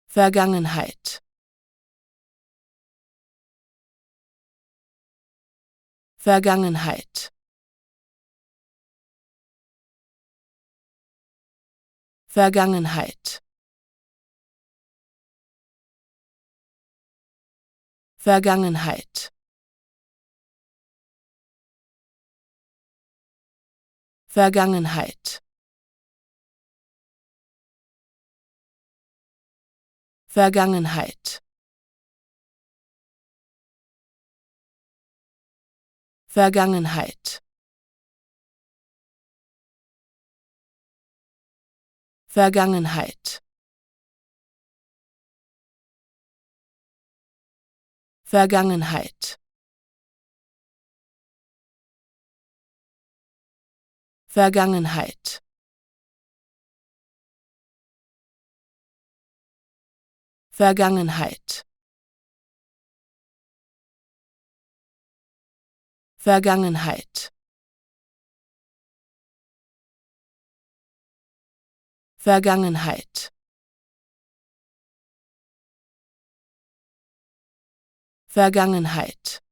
Vergangenheit. Vergangenheit. Vergangenheit. Vergangenheit. Vergangenheit. Vergangenheit. Vergangenheit. Vergangenheit. Vergangenheit. Vergangenheit. Vergangenheit. Vergangenheit. Vergangenheit. Vergangenheit. Vergangenheit.